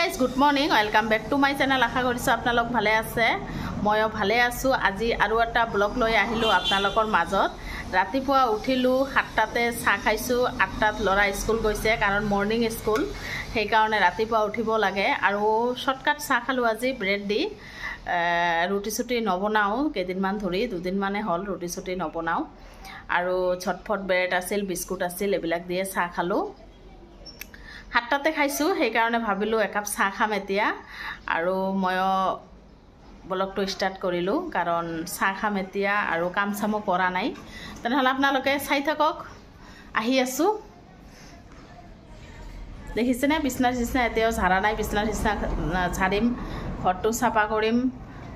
Guys good morning welcome back to my channel. আশা কৰিছোঁ আপোনালোক ভালে আছে, ময়ো ভালে আছোঁ। আজি আৰু এটা ব্লগ লৈ আহিলোঁ আপোনালোকৰ মাজত। ৰাতিপুৱা উঠিলোঁ 7টাতে, চাহ খাইছোঁ। 8টাত ল'ৰা স্কুল গৈছে কাৰণ মৰ্নিং স্কুল, সেইকাৰণে ৰাতিপুৱা উঠিব লাগে। আৰু শ্বৰ্টকাট চাহ খালোঁ আজি ব্ৰেড দি। ৰুটি চুটি নবনাওঁ কেইদিনমান ধৰি, দুদিনমানে হ'ল ৰুটি চুটি নবনাওঁ। আৰু ঝটফট ব্ৰেড আছিল, বিস্কুট আছিল, এইবিলাক দিয়ে চাহ খালোঁ। 7টাতে খাইছোঁ, সেইকাৰণে ভাবিলোঁ একাপ চাহ খাম এতিয়া। আৰু ময়ো ব্লগটো ষ্টাৰ্ট কৰিলোঁ কাৰণ চাহ খাম এতিয়া আৰু কাম চামো কৰা নাই। তেনেহ'লে আপোনালোকে চাই থাকক, আহি আছোঁ। দেখিছেনে বিচনা চিচনা এতিয়াও ঝাৰা নাই, বিচনা চিচনা ঝাৰিম, ঘৰটো চাফা কৰিম।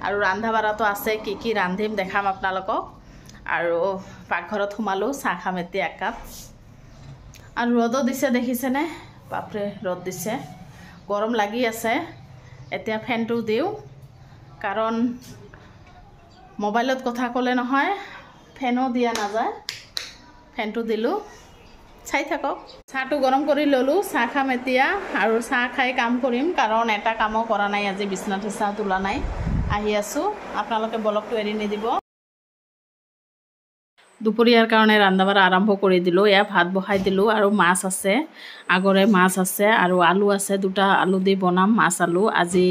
আৰু ৰন্ধা বাঢ়াটো আছে, কি কি ৰান্ধিম দেখাম আপোনালোকক। আৰু পাকঘৰত সোমালোঁ, চাহ খাম এতিয়া একাপ। আৰু ৰ'দো দিছে দেখিছেনে, বাপৰে ৰ'দ দিছে, গৰম লাগি আছে। এতিয়া ফেনটো দিওঁ কাৰণ মোবাইলত কথা ক'লে নহয়, ফেনো দিয়া নাযায়। ফেনটো দিলোঁ, চাই থাকক। চাহটো গৰম কৰি ল'লোঁ, চাহ খাম এতিয়া। আৰু চাহ খাই কাম কৰিম কাৰণ এটা কামো কৰা নাই আজি, বিচনা চিচনা তোলা নাই। আহি আছোঁ, আপোনালোকে ব্লগটো এৰি নিদিব। দুপৰীয়াৰ কাৰণে ৰন্ধা বাঢ়া আৰম্ভ কৰি দিলোঁ। এয়া ভাত বহাই দিলোঁ আৰু মাছ আছে, আগৰে মাছ আছে আৰু আলু আছে, দুটা আলু দি বনাম, মাছ আলু। আজি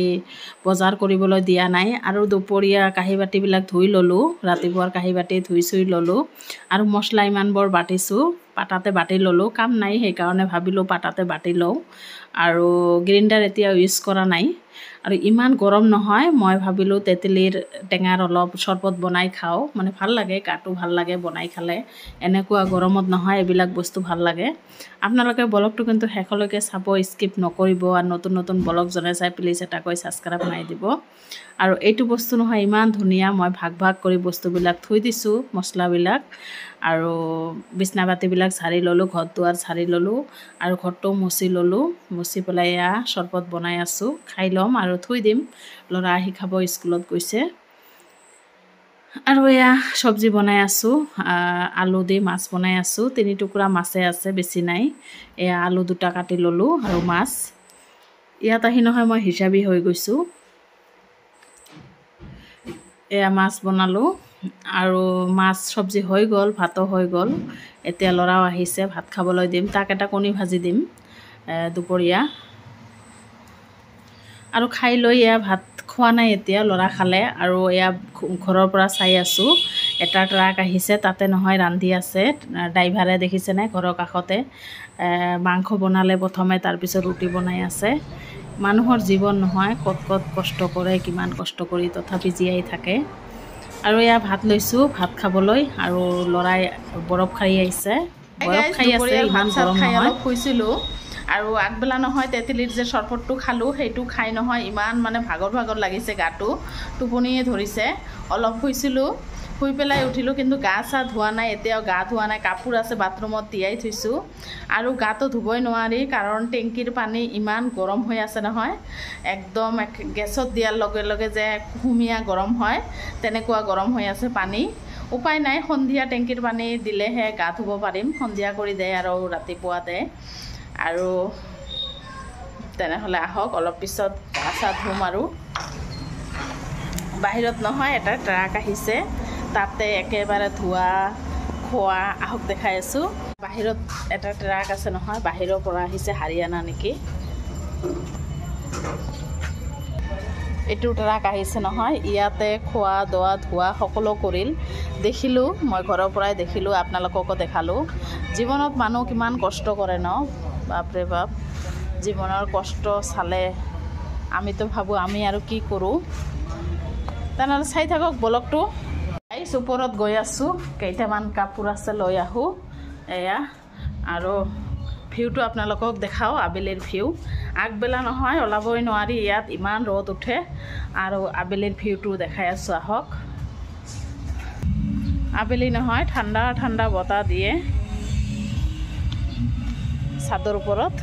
বজাৰ কৰিবলৈ দিয়া নাই। আৰু দুপৰীয়া কাঁহী বাতিবিলাক ধুই ল'লোঁ, ৰাতিপুৱাৰ কাঁহী বাতি ধুই চুই ল'লোঁ। আৰু মছলা ইমানবোৰ বাটিছোঁ, পাতাতে বাটি ল'লোঁ। কাম নাই সেইকাৰণে ভাবিলোঁ পাতাতে বাটি লওঁ। আৰু গ্ৰাইণ্ডাৰ এতিয়া ইউজ কৰা নাই। আৰু ইমান গৰম নহয়, মই ভাবিলোঁ তেঁতেলীৰ টেঙাৰ অলপ চৰবত বনাই খাওঁ, মানে ভাল লাগে, গাটো ভাল লাগে বনাই খালে। এনেকুৱা গৰমত নহয়, এইবিলাক বস্তু ভাল লাগে। আপোনালোকে ব্লগটো কিন্তু শেষলৈকে চাব, স্কিপ নকৰিব। আৰু নতুন নতুন ব্লগ জনে চাই প্লিজ এটাকৈ ছাবস্ক্ৰাইব মাৰি দিব। আৰু এইটো বস্তু নহয় ইমান ধুনীয়া, মই ভাগ ভাগ কৰি বস্তুবিলাক থৈ দিছোঁ, মছলাবিলাক। আৰু বিচনা বাতিবিলাক ঝাৰি ল'লোঁ, ঘৰ দুৱাৰ ঝাৰি ল'লোঁ। আৰু ঘৰটো মুচি ল'লোঁ, মুচি পেলাই এয়া চৰবত বনাই আছোঁ, খাই ল'ম আৰু থৈ দিম। ল'ৰা আহি খাব, স্কুলত গৈছে। আৰু এয়া চব্জি বনাই আছোঁ, আলু দি মাছ বনাই আছোঁ। 3 টুকুৰা মাছে আছে, বেছি নাই। এয়া আলু 2টা কাটি ল'লোঁ আৰু মাছ। ইয়াত আহি নহয় মই হিচাবি হৈ গৈছোঁ। এয়া মাছ বনালোঁ আৰু মাছ চব্জি হৈ গ'ল, ভাতো হৈ গ'ল। এতিয়া ল'ৰাও আহিছে, ভাত খাবলৈ দিম, তাক এটা কণী ভাজি দিম দুপৰীয়া। আৰু খাই লৈ এয়া ভাত খোৱা নাই এতিয়া, ল'ৰা খালে। আৰু এয়া ঘৰৰ পৰা চাই আছোঁ, এটা ট্ৰাক আহিছে, তাতে নহয় ৰান্ধি আছে ড্ৰাইভাৰে, দেখিছেনে ঘৰৰ কাষতে। মাংস বনালে প্ৰথমে, তাৰপিছত ৰুটি বনাই আছে। মানুহৰ জীৱন নহয়, ক'ত ক'ত কষ্ট কৰে, কিমান কষ্ট কৰি তথাপি জীয়াই থাকে। আৰু এয়া ভাত লৈছোঁ ভাত খাবলৈ। আৰু ল'ৰাই বৰফ খাই আহিছে, বৰফ খাই আছে, ইমান গৰম নহয়। শুইছিলোঁ আৰু আগবেলা নহয় তেঁতেলীৰ যে চৰবতটো খালোঁ, সেইটো খাই নহয় ইমান মানে ভাগৰ ভাগৰ লাগিছে, গাটো টোপনিয়ে ধৰিছে। অলপ শুইছিলোঁ, শুই পেলাই উঠিলোঁ, কিন্তু গা চা ধোৱা নাই, এতিয়াও গা ধোৱা নাই। কাপোৰ আছে বাথৰুমত তিয়াই থৈছোঁ। আৰু গাটো ধুবই নোৱাৰি কাৰণ টেংকিৰ পানী ইমান গৰম হৈ আছে নহয়, একদম গেছত দিয়াৰ লগে লগে যে কুহুমীয়া গৰম হয়, তেনেকুৱা গৰম হৈ আছে পানী। উপায় নাই, সন্ধিয়া টেংকিৰ পানী দিলেহে গা ধুব পাৰিম, সন্ধিয়া কৰি দে আৰু ৰাতিপুৱা দে। আৰু তেনেহ'লে আহক, অলপ পিছত গা চা ধুম। আৰু বাহিৰত নহয় এটা ট্ৰাক আহিছে, তাতে একেবাৰে ধোৱা খোৱা, আহক দেখাই আছোঁ। বাহিৰত এটা ট্ৰাক আছে নহয়, বাহিৰৰ পৰা আহিছে, হাৰিয়ানা নেকি। এইটো ট্ৰাক আহিছে নহয়, ইয়াতে খোৱা দোৱা ধোৱা সকলো কৰিল। দেখিলোঁ, মই ঘৰৰ পৰাই দেখিলোঁ, আপোনালোককো দেখালোঁ। জীৱনত মানুহ কিমান কষ্ট কৰে ন, বাপৰে বাপ। জীৱনৰ কষ্ট চালে আমিতো ভাবোঁ আমি আৰু কি কৰোঁ। তেনেহ'লে চাই থাকক ব্লগটো। ওপৰত গৈ আছোঁ, কেইটামান কাপোৰ আছে লৈ আহোঁ এয়া। আৰু ভিউটো আপোনালোকক দেখাওঁ, আবেলিৰ ভিউ। আগবেলা নহয় ওলাবই নোৱাৰি, ইয়াত ইমান ৰ'দ উঠে। আৰু আবেলিৰ ভিউটো দেখাই আছোঁ, আহক। আবেলি নহয়, ঠাণ্ডা ঠাণ্ডা বতাহ দিয়ে ছাদৰ ওপৰত।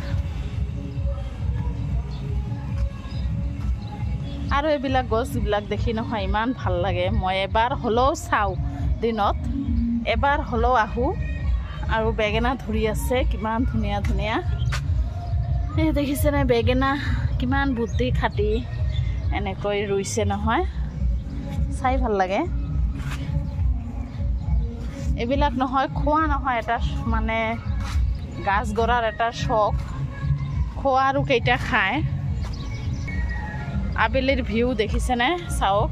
আৰু এইবিলাক গছবিলাক দেখি নহয় ইমান ভাল লাগে। মই এবাৰ হ'লেও চাওঁ, দিনত এবাৰ হ'লেও আহোঁ। আৰু বেঙেনা ধৰি আছে, কিমান ধুনীয়া ধুনীয়া। এই দেখিছেনে বেঙেনা কিমান বুদ্ধি খাটি এনেকৈ ৰুইছে নহয়, চাই ভাল লাগে। এইবিলাক নহয় খোৱা নহয়, এটা মানে গাছ গড়াৰ এটা শখ। খোৱা আৰু কেইটা খায়। আবেলিৰ ভিউ দেখিছেনে, চাওক।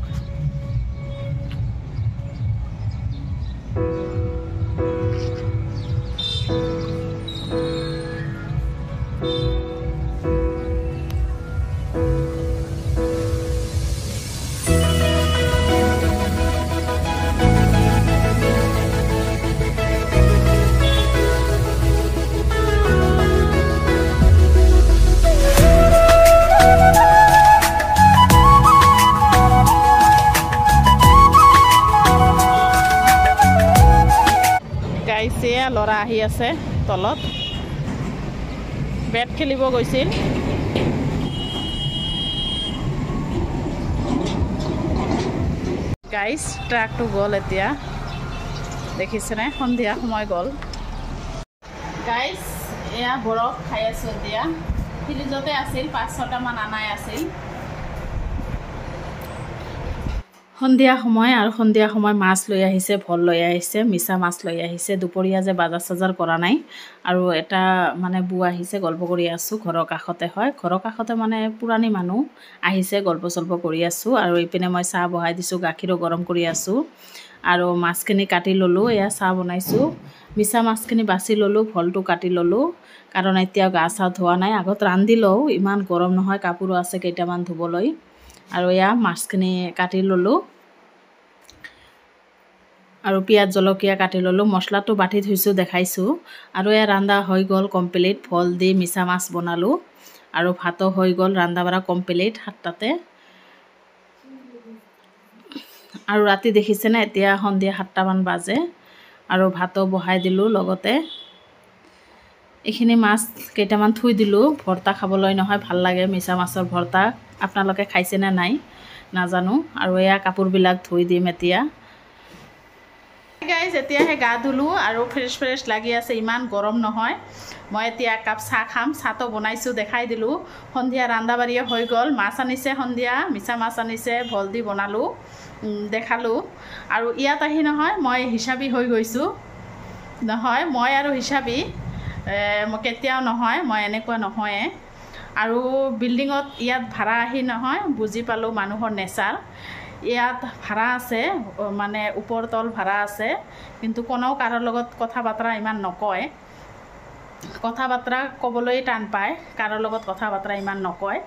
ল'ৰা আহি আছে তলত, বেট খেলিব গৈছিল। গাইজ ট্ৰাকটো গ'ল এতিয়া, দেখিছেনে, সন্ধিয়া সময় গ'ল। গাইজ এয়া বৰফ খাই আছোঁ এতিয়া। ফ্ৰিজতে আছিল, 5-6টামান আনাই আছিল। সন্ধিয়া সময় আৰু সন্ধিয়া সময় মাছ লৈ আহিছে, ভল লৈ আহিছে, মিছা মাছ লৈ আহিছে। দুপৰীয়া যে বাজাৰ চাজাৰ কৰা নাই, আৰু এটা মানে বৌ আহিছে, গল্প কৰি আছোঁ। ঘৰৰ কাষতে হয়, ঘৰৰ কাষতে মানে পুৰণি মানুহ আহিছে, গল্প চল্প কৰি আছোঁ। আৰু ইপিনে মই চাহ বহাই দিছোঁ, গাখীৰো গৰম কৰি আছোঁ। আৰু মাছখিনি কাটি ল'লোঁ, এয়া চাহ বনাইছোঁ। মিছা মাছখিনি বাছি ল'লোঁ, ভলটো কাটি ল'লোঁ, কাৰণ এতিয়া গা চা ধোৱা নাই। আগত ৰান্ধি লওঁ, ইমান গৰম নহয়, কাপোৰো আছে কেইটামান ধুবলৈ। আৰু এয়া মাছখিনি কাটি ল'লোঁ, আৰু পিঁয়াজ জলকীয়া কাটি ল'লোঁ। মছলাটো বাটি থৈছোঁ, দেখাইছোঁ। আৰু এয়া ৰান্ধা হৈ গ'ল কমপ্লিট। ভল দি মিছা মাছ বনালোঁ, আৰু ভাতো হৈ গ'ল, ৰান্ধা বাঢ়া কমপ্লিট 7টাতে। আৰু ৰাতি দেখিছেনে, এতিয়া সন্ধিয়া 7টামান বাজে, আৰু ভাতো বহাই দিলোঁ লগতে। এইখিনি মাছ কেইটামান থৈ দিলোঁ, ভৰ্তা খাবলৈ নহয়, ভাল লাগে মিছা মাছৰ ভৰ্তা। আপোনালোকে খাইছেনে নাই নাজানো। আৰু এয়া কাপোৰবিলাক ধুই দিম এতিয়া। গাইজ এতিয়াহে গা ধুলোঁ, আৰু ফ্ৰেছ লাগি আছে, ইমান গৰম নহয়। মই এতিয়া একাপ চাহ খাম। চাহটো বনাইছোঁ, দেখাই দিলোঁ। সন্ধিয়া ৰান্ধা বাঢ়িয়ে হৈ গ'ল। মাছ আনিছে সন্ধিয়া, মিছা মাছ আনিছে, ভল দি বনালোঁ, দেখালোঁ। আৰু ইয়াত আহি নহয় মই হিচাপী হৈ গৈছোঁ। নহয়, মই আৰু হিচাপী কেতিয়াও নহয়, মই এনেকুৱা নহয়ে। আৰু বিল্ডিঙত ইয়াত ভাড়া আহি নহয় বুজি পালোঁ মানুহৰ নেচাৰ। ইয়াত ভাড়া আছে, মানে ওপৰ তল ভাড়া আছে, কিন্তু কোনেও কাৰো লগত কথা বতৰা ইমান নকয়। কথা বতৰা ক'বলৈ টান পায়, কাৰো লগত কথা বতৰা ইমান নকয়।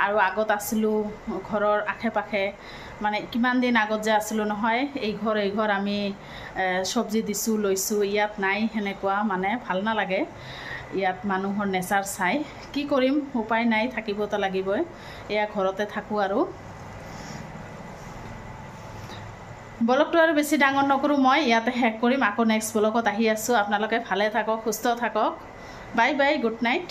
আৰু আগত আছিলোঁ ঘৰৰ আশে পাশে, মানে কিমান দিন আগত যে আছিলোঁ নহয়, এই ঘৰ আমি চব্জি দিছোঁ, লৈছোঁ। ইয়াত নাই সেনেকুৱা, মানে ভাল নালাগে ইয়াত মানুহৰ নেচাৰ চাই। কি কৰিম, উপায় নাই, থাকিবতো লাগিবই। এয়া ঘৰতে থাকোঁ। আৰু ব্লগটো আৰু বেছি ডাঙৰ নকৰোঁ, মই ইয়াতে শেষ কৰিম। আকৌ নেক্সট ব্লগত আহি আছোঁ। আপোনালোকে ভালে থাকক, সুস্থ থাকক। Bye bye, good night.